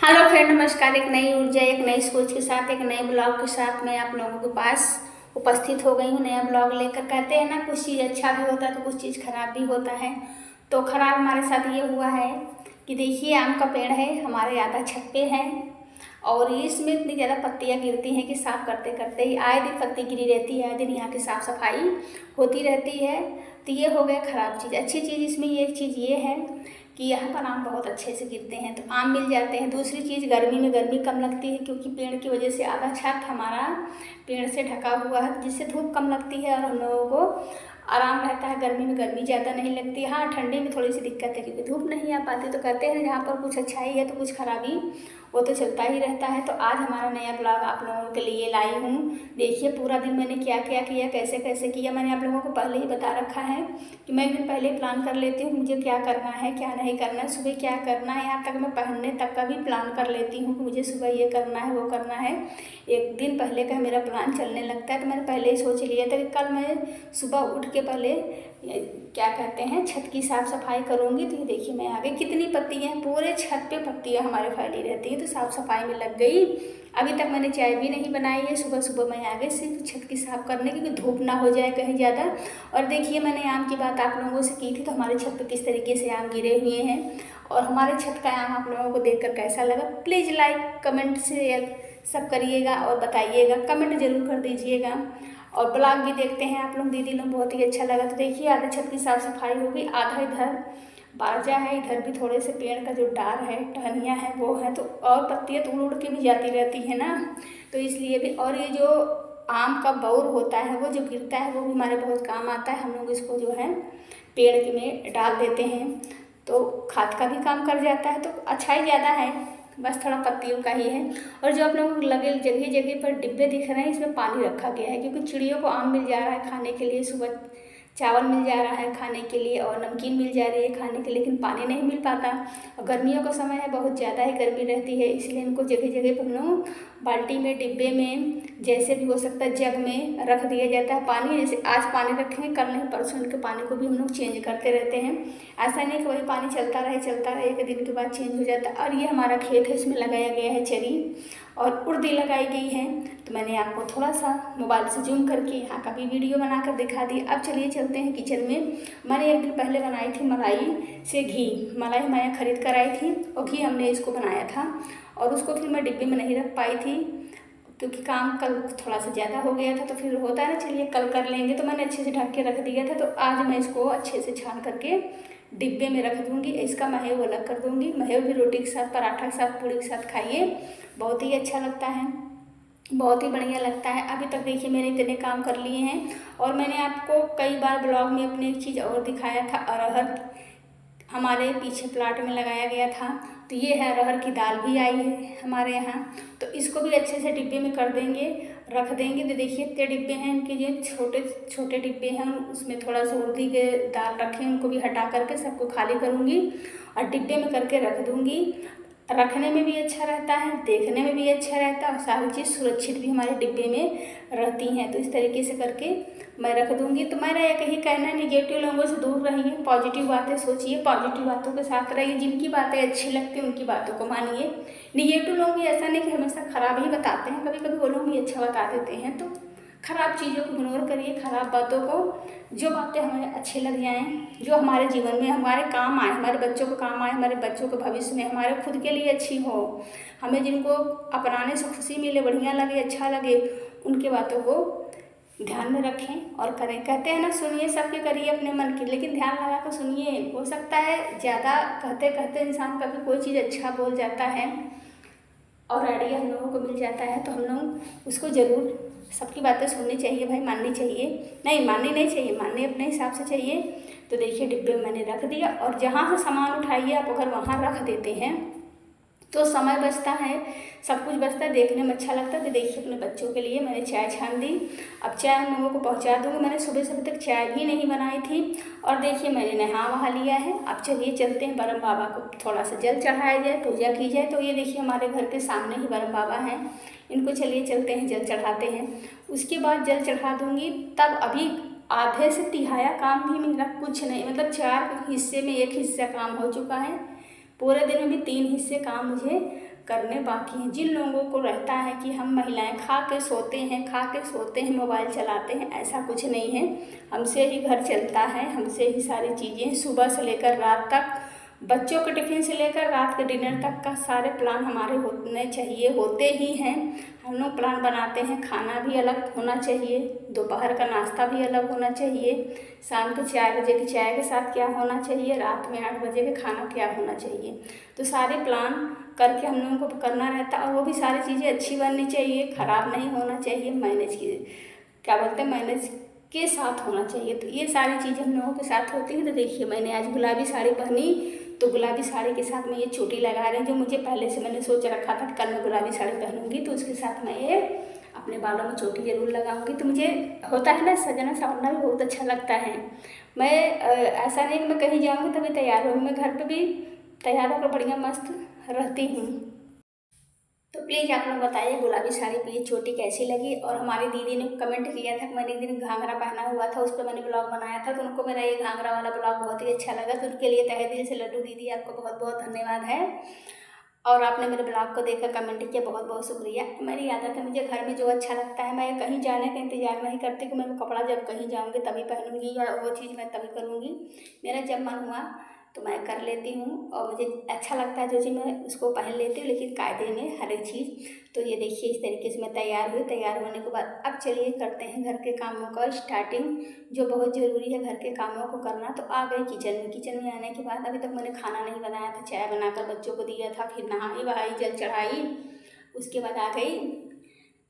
Hello friend, नमस्कार। एक नई ऊर्जा, एक नई सोच के साथ, एक नए ब्लॉग के साथ मैं आप लोगों के पास उपस्थित हो गई हूँ। नया ब्लॉग लेकर। कहते हैं ना, कुछ चीज़ अच्छा भी होता है तो कुछ चीज़ खराब भी होता है। तो खराब हमारे साथ ये हुआ है कि देखिए, आम का पेड़ है हमारे, आधा छत पे है और इसमें इतनी ज़्यादा पत्तियाँ गिरती हैं कि साफ़ करते करते ही आए दिन पत्ती गिरी रहती है, आए दिन यहाँ की साफ़ सफाई होती रहती है। तो ये हो गया ख़राब चीज़। अच्छी चीज़ इसमें ये चीज़ ये है कि यहाँ पर आम बहुत अच्छे से गिरते हैं, तो आम मिल जाते हैं। दूसरी चीज़, गर्मी में गर्मी कम लगती है क्योंकि पेड़ की वजह से आधा छत हमारा पेड़ से ढका हुआ है, जिससे धूप कम लगती है और हम लोगों को आराम रहता है। गर्मी में गर्मी ज़्यादा नहीं लगती। हाँ, ठंडी में थोड़ी सी दिक्कत है क्योंकि धूप नहीं आ पाती। तो कहते हैं जहाँ पर कुछ अच्छाई है तो कुछ खराबी वो तो चलता ही रहता है। तो आज हमारा नया ब्लॉग आप लोगों के लिए लाई हूँ। देखिए, पूरा दिन मैंने क्या क्या किया, कैसे कैसे किया, मैंने आप लोगों को पहले ही बता रखा है कि मैं एक दिन पहले प्लान कर लेती हूँ मुझे क्या करना है, क्या नहीं करना है, सुबह क्या करना है। यहाँ तक मैं पहनने तक का भी प्लान कर लेती हूँ कि मुझे सुबह ये करना है, वो करना है। एक दिन पहले का मेरा प्लान चलने लगता है। तो मैंने पहले ही सोच लिया था कि कल मैं सुबह उठ के पहले क्या कहते हैं, छत की साफ़ सफाई करूँगी। तो ये देखिए, मैं आगे कितनी पत्तियाँ हैं, पूरे छत पे पत्तियाँ हमारे फैली रहती हैं। तो साफ़ सफाई में लग गई। अभी तक मैंने चाय भी नहीं बनाई है। सुबह सुबह मैं आगे सिर्फ छत की साफ़ करने, क्योंकि धूप ना हो जाए कहीं ज़्यादा। और देखिए, मैंने आम की बात आप लोगों से की थी, तो हमारे छत पे किस तरीके से आम गिरे हुए हैं और हमारे छत का आम आप लोगों को देखकर कैसा लगा, प्लीज़ लाइक कमेंट शेयर सब करिएगा और बताइएगा, कमेंट जरूर कर दीजिएगा। और ब्लॉग भी देखते हैं आप लोग, दीदी लोग, बहुत ही अच्छा लगा। तो देखिए, आधा छत की साफ़ सफाई होगी, आधा इधर बारजा है, इधर भी थोड़े से पेड़ का जो डार है, टहनियाँ हैं वो है। तो और पत्तियाँ तो उड़ उड़ के भी जाती रहती है ना, तो इसलिए भी। और ये जो आम का बौर होता है वो जो गिरता है वो भी हमारे बहुत काम आता है। हम लोग इसको जो है पेड़ के में डाल देते हैं तो खाद का भी काम कर जाता है। तो अच्छा ही ज़्यादा है, बस थोड़ा पत्तियों का ही है। और जो आप लोगों को लगे जगह जगह पर डिब्बे दिख रहे हैं, इसमें पानी रखा गया है क्योंकि चिड़ियों को आम मिल जा रहा है खाने के लिए, सुबह चावल मिल जा रहा है खाने के लिए और नमकीन मिल जा रही है खाने के लिए, लेकिन पानी नहीं मिल पाता। और गर्मियों का समय है, बहुत ज़्यादा ही गर्मी रहती है, इसलिए इनको जगह जगह पर हम लोग बाल्टी में, डिब्बे में, जैसे भी हो सकता है जग में रख दिया जाता है पानी। जैसे आज पानी रखेंगे, कल नहीं परसों इनके पानी को भी हम लोग चेंज करते रहते हैं। ऐसा नहीं कि वही पानी चलता रहे, एक दिन के बाद चेंज हो जाता है। और ये हमारा खेत है, इसमें लगाया गया है चरी और उड़दी लगाई गई है। तो मैंने आपको थोड़ा सा मोबाइल से जूम करके यहाँ का भी वीडियो बनाकर दिखा दी। अब चलिए चलते हैं किचन में। मैंने एक दिन पहले बनाई थी मलाई से घी, मलाई मैंने खरीद कर आई थी और घी हमने इसको बनाया था। और उसको फिर मैं डिब्बे में नहीं रख पाई थी क्योंकि काम कल थोड़ा सा ज़्यादा हो गया था, तो फिर होता है ना, चलिए कल कर लेंगे। तो मैंने अच्छे से ढक के रख दिया था। तो आज मैं इसको अच्छे से छान करके डिब्बे में रख दूँगी। इसका महेव अलग कर दूँगी। महेव भी रोटी के साथ, पराठा के साथ, पूड़ी के साथ खाइए, बहुत ही अच्छा लगता है, बहुत ही बढ़िया लगता है। अभी तक देखिए मैंने इतने काम कर लिए हैं। और मैंने आपको कई बार ब्लॉग में अपने एक चीज़ और दिखाया था, अरहर हमारे पीछे प्लाट में लगाया गया था। तो ये है, अरहर की दाल भी आई है हमारे यहाँ। तो इसको भी अच्छे से डिब्बे में कर देंगे, रख देंगे। तो देखिए इतने डिब्बे हैं इनके, जो छोटे छोटे डिब्बे हैं, उसमें थोड़ा सा उड़दी के दाल रखे, उनको भी हटा करके सबको खाली करूँगी और डिब्बे में करके रख दूँगी। रखने में भी अच्छा रहता है, देखने में भी अच्छा रहता है और सारी चीज़ सुरक्षित भी हमारे डिब्बे में रहती हैं। तो इस तरीके से करके मैं रख दूँगी। तो मेरा एक ही कहना है, निगेटिव लोगों से दूर रहिए, पॉजिटिव बातें सोचिए, पॉजिटिव बातों के साथ रहिए, जिनकी बातें अच्छी लगती हैं उनकी बातों को मानिए। निगेटिव लोग भी ऐसा नहीं कि हमेशा ख़राब ही बताते हैं, कभी कभी वो लोग भी अच्छा बता देते हैं। तो ख़राब चीज़ों को इग्नोर करिए, ख़राब बातों को, जो बातें हमें अच्छी लग जाएँ, जो हमारे जीवन में हमारे काम आए, हमारे बच्चों को काम आए, हमारे बच्चों के भविष्य में, हमारे खुद के लिए अच्छी हो, हमें जिनको अपनाने से खुशी मिले, बढ़िया लगे, अच्छा लगे, उनकी बातों को ध्यान में रखें और करें। कहते हैं ना, सुनिए सबके, करिए अपने मन की, लेकिन ध्यान लगा कर सुनिए। हो सकता है ज़्यादा कहते कहते इंसान कभी कोई चीज़ अच्छा बोल जाता है और आइडिया हम लोगों को मिल जाता है, तो हम लोग उसको ज़रूर, सबकी बातें सुननी चाहिए भाई, माननी चाहिए नहीं, माननी नहीं चाहिए, माननी अपने हिसाब से चाहिए। तो देखिए डिब्बे में मैंने रख दिया। और जहाँ से सामान उठाइए आप अगर वहाँ रख देते हैं तो समय बचता है, सब कुछ बचता है, देखने में अच्छा लगता है। तो देखिए अपने बच्चों के लिए मैंने चाय छान दी। अब चाय हम लोगों को पहुंचा दूँगी। मैंने सुबह से अभी तक चाय भी नहीं बनाई थी। और देखिए मैंने नहा वहा लिया है। अब चलिए चलते हैं, ब्रह्म बाबा को थोड़ा सा जल चढ़ाया जाए, पूजा की जाए। तो ये देखिए हमारे घर के सामने ही ब्रह्म बाबा हैं, इनको चलिए चलते हैं, जल चढ़ाते हैं। उसके बाद जल चढ़ा दूँगी। तब अभी आधे से तिहाया काम भी मेरा कुछ नहीं, मतलब 4 हिस्से में 1 हिस्सा काम हो चुका है। पूरे दिन में भी 3 हिस्से काम मुझे करने बाकी हैं। जिन लोगों को रहता है कि हम महिलाएं खा के सोते हैं मोबाइल चलाते हैं, ऐसा कुछ नहीं है। हमसे ही घर चलता है, हमसे ही सारी चीज़ें, सुबह से लेकर रात तक, बच्चों के टिफ़िन से लेकर रात के डिनर तक का सारे प्लान हमारे होने चाहिए, होते ही हैं। हम लोग प्लान बनाते हैं, खाना भी अलग होना चाहिए, दोपहर का नाश्ता भी अलग होना चाहिए, शाम के 4 बजे की चाय के साथ क्या होना चाहिए, रात में 8 बजे के खाना क्या होना चाहिए। तो सारे प्लान करके हम लोगों को करना रहता है, और वो भी सारी चीज़ें अच्छी बननी चाहिए, ख़राब नहीं होना चाहिए, मैनेज के साथ होना चाहिए। तो ये सारी चीज़ें हम लोगों के साथ होती हैं। तो देखिए मैंने आज गुलाबी साड़ी पहनी, तो गुलाबी साड़ी के साथ मैं ये चोटी लगा रही हूँ, जो मुझे पहले से मैंने सोच रखा था कि कल मैं गुलाबी साड़ी पहनूंगी, तो उसके साथ मैं ये अपने बालों में चोटी ज़रूर लगाऊंगी। तो मुझे होता है ना, सजना संवरना भी बहुत अच्छा लगता है। मैं ऐसा नहीं कि मैं कहीं जाऊँगी तभी तैयार होंगी, मैं घर पर भी तैयार होकर बढ़िया मस्त रहती हूँ। तो प्लीज़ आप लोग बताइए गुलाबी साड़ी पे ये चोटी कैसी लगी। और हमारी दीदी ने कमेंट किया था कि मैंने एक दिन घाघरा पहना हुआ था, उस पर मैंने ब्लॉग बनाया था, तो उनको मेरा ये घाघरा वाला ब्लॉग बहुत ही अच्छा लगा। तो उनके लिए तहे दिल से लड्डू दीदी आपको बहुत बहुत धन्यवाद है। और आपने मेरे ब्लॉग को देखकर कमेंट किया, बहुत बहुत शुक्रिया। मेरी आदत है, मुझे घर में जो अच्छा लगता है, मैं कहीं जाने का इंतजार नहीं करती कि मैं वो कपड़ा जब कहीं जाऊँगी तभी पहनूंगी, या वो चीज़ मैं तभी करूँगी। मेरा जब मन हुआ तो मैं कर लेती हूँ, और मुझे अच्छा लगता है जो चीज़ मैं उसको पहन लेती हूँ, लेकिन कायदे में हर एक चीज़। तो ये देखिए इस तरीके से मैं तैयार हुई। तैयार होने के बाद अब चलिए करते हैं घर के कामों का स्टार्टिंग, जो बहुत ज़रूरी है घर के कामों को करना। तो आ गई किचन में आने के बाद अभी तक मैंने खाना नहीं बनाया था, चाय बनाकर बच्चों को दिया था, फिर नहाई वहाई, जल चढ़ाई, उसके बाद आ गई,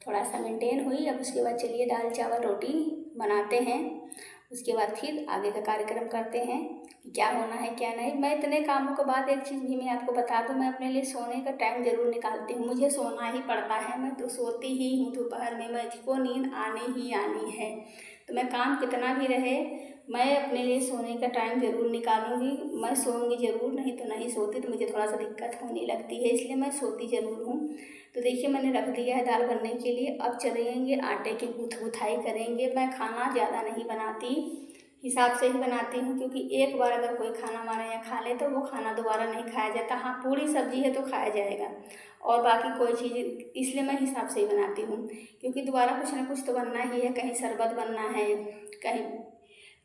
थोड़ा सा मेंटेन हुई। अब उसके बाद चलिए दाल चावल रोटी बनाते हैं, उसके बाद फिर आगे का कार्यक्रम करते हैं कि क्या होना है क्या नहीं। मैं इतने कामों के बाद एक चीज़ भी मैं आपको बता दूं, मैं अपने लिए सोने का टाइम ज़रूर निकालती हूँ। मुझे सोना ही पड़ता है, मैं तो सोती ही हूँ दोपहर में, मुझको नींद आनी ही आनी है। तो मैं काम कितना भी रहे, मैं अपने लिए सोने का टाइम ज़रूर निकालूंगी। मैं सोऊंगी ज़रूर, नहीं तो नहीं सोती, तो मुझे थोड़ा सा दिक्कत होने लगती है, इसलिए मैं सोती ज़रूर हूँ। तो देखिए मैंने रख दिया है दाल बनने के लिए। अब चलेंगे आटे की गुथाई करेंगे। मैं खाना ज़्यादा नहीं बनाती, हिसाब से ही बनाती हूँ, क्योंकि एक बार अगर कोई खाना हमारे यहाँ खा ले तो वो खाना दोबारा नहीं खाया जाता। हाँ पूरी सब्जी है तो खाया जाएगा, और बाकी कोई चीज़, इसलिए मैं हिसाब से ही बनाती हूँ, क्योंकि दोबारा कुछ ना कुछ तो बनना ही है। कहीं शरबत बनना है, कहीं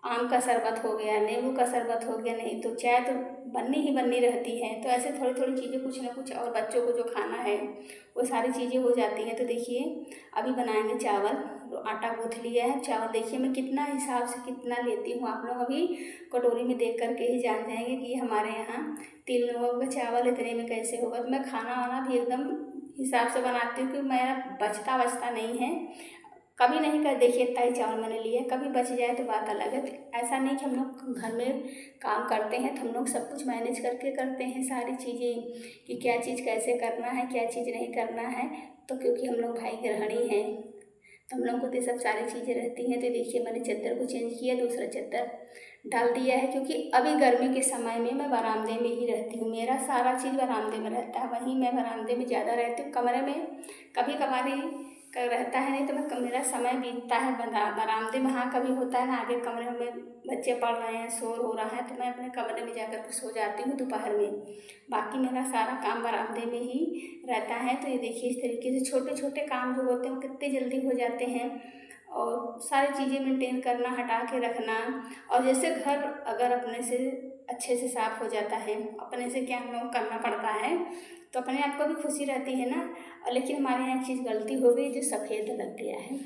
आम का शरबत हो गया, नींबू का शरबत हो गया, नहीं तो चाय तो बननी ही बननी रहती है। तो ऐसे थोड़ी थोड़ी चीज़ें कुछ ना कुछ, और बच्चों को जो खाना है वो सारी चीज़ें हो जाती हैं। तो देखिए अभी बनाएंगे चावल, तो आटा गूँथ लिया है। चावल देखिए मैं कितना हिसाब से कितना लेती हूँ, आप लोग अभी कटोरी में देख करके ही जान जाएंगे कि हमारे यहाँ 3 लोगों का चावल इतने में कैसे होगा। तो मैं खाना वाना भी एकदम हिसाब से बनाती हूँ, क्योंकि मेरा बचता नहीं है। कभी नहीं कर, देखिए इतना ही चावल मैंने लिया, कभी बच जाए तो बात अलग है। तो ऐसा नहीं कि हम लोग घर में काम करते हैं तो हम लोग सब कुछ मैनेज करके करते हैं सारी चीज़ें, कि क्या चीज़ कैसे करना है, क्या चीज़ नहीं करना है। तो क्योंकि हम लोग भाई गृहिणी हैं, तो हम लोग को तो सब सारी चीज़ें रहती हैं। तो देखिए मैंने चद्दर को चेंज किया, दूसरा चद्दर डाल दिया है, क्योंकि अभी गर्मी के समय में मैं बरामदे में ही रहती हूँ, मेरा सारा चीज़ बरामदे में रहता है, वहीं मैं बरामदे में ज़्यादा रहती हूँ। कमरे में कभी कभार का रहता है, नहीं तो मैं मेरा समय बीतता है बरामदे में। हाँ कभी होता है ना, आगे कमरे में बच्चे पढ़ रहे हैं, शोर हो रहा है, तो मैं अपने कमरे में जाकर के सो जाती हूँ दोपहर में। बाकी मेरा सारा काम बरामदे में ही रहता है। तो ये देखिए इस तरीके से छोटे छोटे काम जो होते हैं वो कितने जल्दी हो जाते हैं, और सारी चीज़ें मेंटेन करना, हटा के रखना। और जैसे घर अगर अपने से अच्छे से साफ़ हो जाता है, अपने से क्या हम लोग करना पड़ता है, तो अपने आप को भी खुशी रहती है ना। लेकिन हमारे यहाँ एक चीज़ गलती हो गई, जो सफ़ेद लग गया है,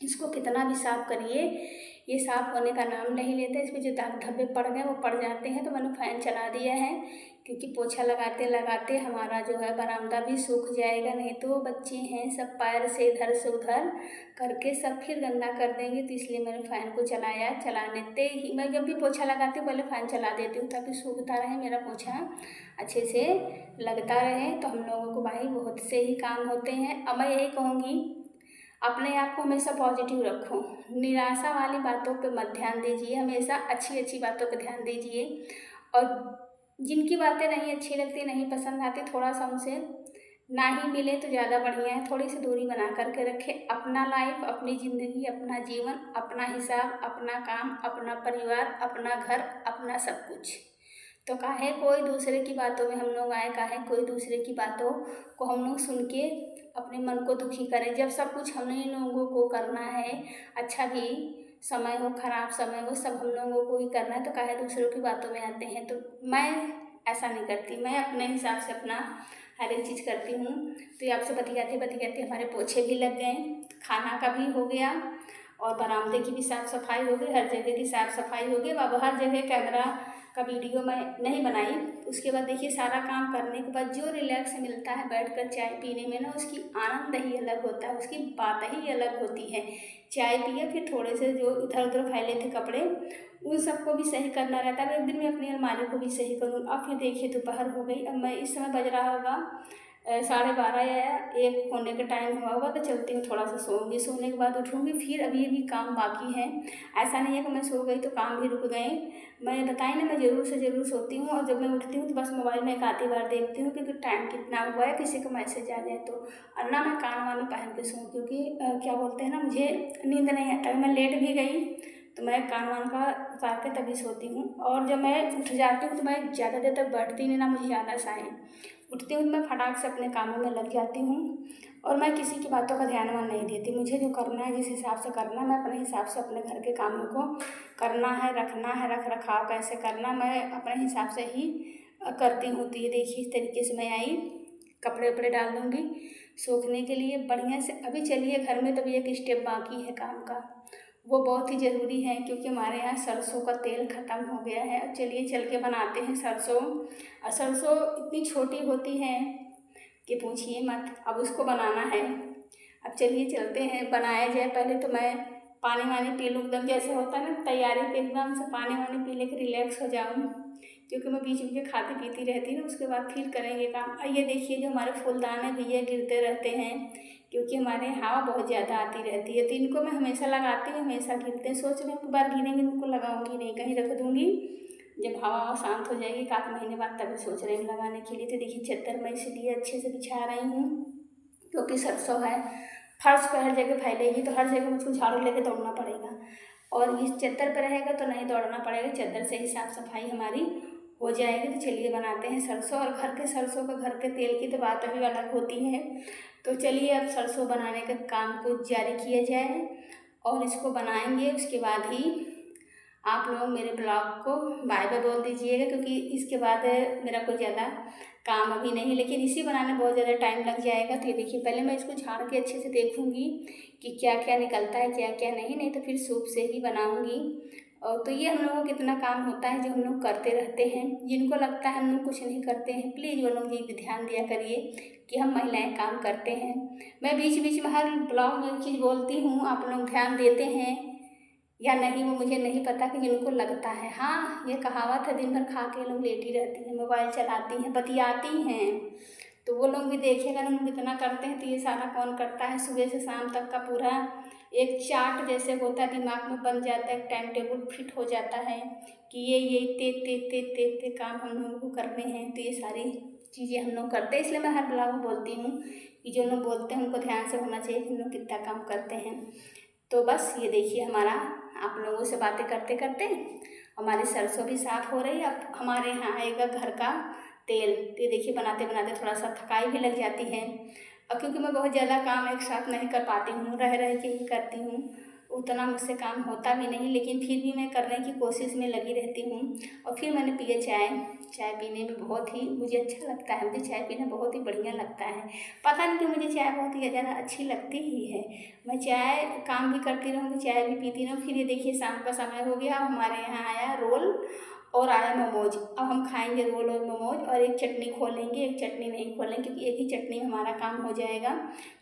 इसको कितना भी साफ़ करिए ये साफ़ होने का नाम नहीं लेता। इसमें जो दाग धब्बे पड़ गए वो पड़ जाते हैं। तो मैंने फ़ैन चला दिया है, क्योंकि पोछा लगाते लगाते हमारा जो है बरामदा भी सूख जाएगा, नहीं तो बच्चे हैं सब पैर से इधर से उधर करके सब फिर गंदा कर देंगे। तो इसलिए मैंने फ़ैन को चलाया। चलाने ही मैं जब भी पोछा लगाती हूँ पहले फ़ैन चला देती हूँ, ताकि सूखता रहे मेरा पोछा, अच्छे से लगता रहे। तो हम लोगों को भाई बहुत से ही काम होते हैं। अब मैं यही कहूँगी, अपने आप को हमेशा पॉजिटिव रखो, निराशा वाली बातों पे मत ध्यान दीजिए, हमेशा अच्छी अच्छी बातों पे ध्यान दीजिए। और जिनकी बातें नहीं अच्छी लगती, नहीं पसंद आती, थोड़ा सा उनसे ना ही मिले तो ज़्यादा बढ़िया है। थोड़ी सी दूरी बना करके रखें। अपना लाइफ, अपनी ज़िंदगी, अपना जीवन, अपना हिसाब, अपना काम, अपना परिवार, अपना घर, अपना सब कुछ। तो काहे कोई दूसरे की बातों में हम लोग आए, काहे कोई दूसरे की बातों को हम लोग सुन के अपने मन को दुखी करें, जब सब कुछ हम ही लोगों को करना है। अच्छा भी समय हो, खराब समय हो, सब हम लोगों को ही करना है, तो काहे दूसरों की बातों में आते हैं। तो मैं ऐसा नहीं करती, मैं अपने हिसाब से अपना हर एक चीज़ करती हूँ। तो ये आपसे बतियाते बतियाते हमारे पोछे भी लग गए, खाना का भी हो गया और बरामदे की भी साफ़ सफाई हो गई, हर जगह की साफ़ सफाई हो गई। अब हर जगह कैमरा का वीडियो मैं नहीं बनाई। उसके बाद देखिए सारा काम करने के बाद जो रिलैक्स मिलता है बैठकर चाय पीने में ना, उसकी आनंद ही अलग होता है, उसकी बात ही अलग होती है। चाय पिए, फिर थोड़े से जो इधर उधर फैले थे कपड़े उन सबको भी सही करना रहता है। एक दिन मैं अपनी अलमारी को भी सही करूँ। अब फिर देखिए दोपहर हो गई, अब मैं इस समय बज रहा होगा 12:30 या 1 होने का टाइम हुआ होगा। तो चलती हूँ, थोड़ा सा सोऊंगी, सोने के बाद उठूँगी, फिर अभी अभी काम बाकी है। ऐसा नहीं है कि मैं सो गई तो काम भी रुक गए। मैं बताई ना, मैं ज़रूर से ज़रूर सोती हूँ और जब मैं उठती हूँ तो बस मोबाइल में एक आधी बार देखती हूँ क्योंकि टाइम कितना हुआ है, किसी का मैसेज आ जाए तो। और ना मैं कान वान पहन के सोऊँ क्योंकि क्या बोलते हैं ना, मुझे नींद नहीं आता। मैं लेट भी गई तो मैं कान वान का उतार के तभी सोती हूँ। और जब मैं उठ जाती हूँ तो मैं ज़्यादा देर तक बैठती नहीं, ना मुझे आलस आए। उठती हूँ तो मैं फटाक से अपने कामों में लग जाती हूँ और मैं किसी की बातों का ध्यान वान नहीं देती। मुझे जो करना है, जिस हिसाब से करना है, मैं अपने हिसाब से अपने घर के कामों को करना है, रखना है, रख रखाव कैसे करना, मैं अपने हिसाब से ही करती हूँ। तो ये देखिए इस तरीके से मैं आई, कपड़े वपड़े डाल दूँगी सूखने के लिए बढ़िया से। अभी चलिए घर में तभी एक स्टेप बाकी है काम का, वो बहुत ही ज़रूरी है क्योंकि हमारे यहाँ सरसों का तेल ख़त्म हो गया है। अब चलिए चल के बनाते हैं सरसों। और सरसों इतनी छोटी होती है कि पूछिए मत, अब उसको बनाना है। अब चलिए चलते हैं, बनाया जाए। पहले तो मैं पानी वानी पी लूँ, एकदम जैसे होता है ना तैयारी पे, एकदम से पानी वानी पी लेकर रिलैक्स हो जाऊँ क्योंकि मैं बीच बीच में खाती पीती रहती हूँ। उसके बाद फिर करेंगे काम। ये देखिए जो हमारे फूलदाने भी ये गिरते रहते हैं क्योंकि हमारे यहाँ हवा बहुत ज़्यादा आती रहती है, तो इनको मैं हमेशा लगाती हूँ, हमेशा गिरते हैं। सोच रही हूँ कि बार गिरेंगे इनको लगाऊंगी नहीं, कहीं रख दूँगी, जब हवा शांत हो जाएगी 1 महीने बाद तभी सोच रही हूँ लगाने के लिए। तो देखिए चद्दर मैं इसलिए अच्छे से बिछा रही हूँ क्योंकि सरसों है, फर्श पर हर जगह फैलेगी तो हर जगह मुझको झाड़ू लेके दौड़ना पड़ेगा और इस चद्दर पर रहेगा तो नहीं दौड़ना पड़ेगा, चद्दर से ही साफ़ सफाई हमारी हो जाएगी। तो चलिए बनाते हैं सरसों। और घर के सरसों का, घर के तेल की तो बात अभी अलग होती है। तो चलिए अब सरसों बनाने का काम को जारी किया जाए और इसको बनाएंगे। उसके बाद ही आप लोग मेरे ब्लॉग को बाय बाय बोल दीजिएगा क्योंकि इसके बाद मेरा कोई ज़्यादा काम अभी नहीं, लेकिन इसी बनाने बहुत ज़्यादा टाइम लग जाएगा। तो ये देखिए पहले मैं इसको झाड़ के अच्छे से देखूँगी कि क्या क्या निकलता है, क्या क्या नहीं तो फिर सूप से ही बनाऊँगी। और तो ये हम लोगों को कितना काम होता है जो हम लोग करते रहते हैं। जिनको लगता है हम लोग कुछ नहीं करते हैं, प्लीज़ वो लोग ये भी ध्यान दिया करिए कि हम महिलाएं काम करते हैं। मैं बीच बीच में हर ब्लॉग में एक चीज़ बोलती हूँ, आप लोग ध्यान देते हैं या नहीं वो मुझे नहीं पता कि जिनको लगता है। हाँ, ये कहावत है, दिन भर खा के लोग लेटी रहती हैं, मोबाइल चलाती हैं, बतियाती हैं, तो वो लोग भी देखिएगा ना लोग कितना करते हैं। तो ये सारा कौन करता है, सुबह से शाम तक का पूरा एक चार्ट जैसे होता है, दिमाग में बन जाता है, एक टाइम टेबल फिट हो जाता है कि ये इतने काम हम लोगों को करने हैं। तो ये सारी चीज़ें हम लोग करते हैं, इसलिए मैं हर ब्लॉग में बोलती हूँ कि जो लोग बोलते हैं उनको ध्यान से होना चाहिए कि हम लोग कितना काम करते हैं। तो बस ये देखिए हमारा आप लोगों से बातें करते करते हमारी सरसों भी साफ़ हो रही है। अब हमारे यहाँ आएगा घर का तेल। ये देखिए बनाते बनाते थोड़ा सा थकाई भी लग जाती है और क्योंकि मैं बहुत ज़्यादा काम एक साथ नहीं कर पाती हूँ, रह रह के ही करती हूँ, उतना मुझसे काम होता भी नहीं, लेकिन फिर भी मैं करने की कोशिश में लगी रहती हूँ। और फिर मैंने पिए चाय। चाय पीने में बहुत ही मुझे अच्छा लगता है, मुझे चाय पीना बहुत ही बढ़िया लगता है। पता नहीं क्यों मुझे चाय बहुत ही ज़्यादा अच्छी लगती ही है। मैं चाय काम भी करती रहूँगी, चाय भी पीती रहूँ। फिर ये देखिए शाम का समय हो गया, अब हमारे यहाँ आया रोल और आया मोमोज। अब हम खाएंगे रोल और मोमोज और एक चटनी खोलेंगे, एक चटनी नहीं खोलेंगे क्योंकि एक ही चटनी में हमारा काम हो जाएगा।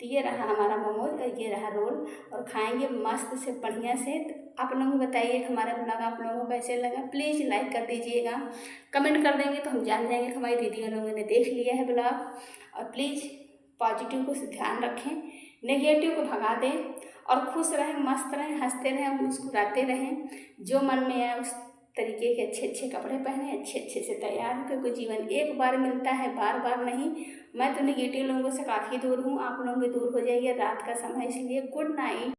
तो ये रहा हमारा मोमोज और ये रहा रोल और खाएंगे मस्त से बढ़िया से। तो आप लोग बताइए हमारा ब्लॉग आप लोगों को कैसे लगा, प्लीज़ लाइक कर दीजिएगा, कमेंट कर देंगे तो हम जान जाएंगे कि हमारी दीदी लोगों ने देख लिया है ब्लॉग। और प्लीज़ पॉजिटिव को ध्यान रखें, नेगेटिव को भगा दें और खुश रहें, मस्त रहें, हंसते रहें, मुस्कुराते रहें। जो मन में आए उस तरीके के अच्छे अच्छे कपड़े पहने, अच्छे अच्छे से तैयार हो, क्योंकि जीवन एक बार मिलता है, बार बार नहीं। मैं तो नेगेटिव लोगों से काफ़ी दूर हूँ, आप लोग भी दूर हो जाइए। रात का समय इसलिए गुड नाइट।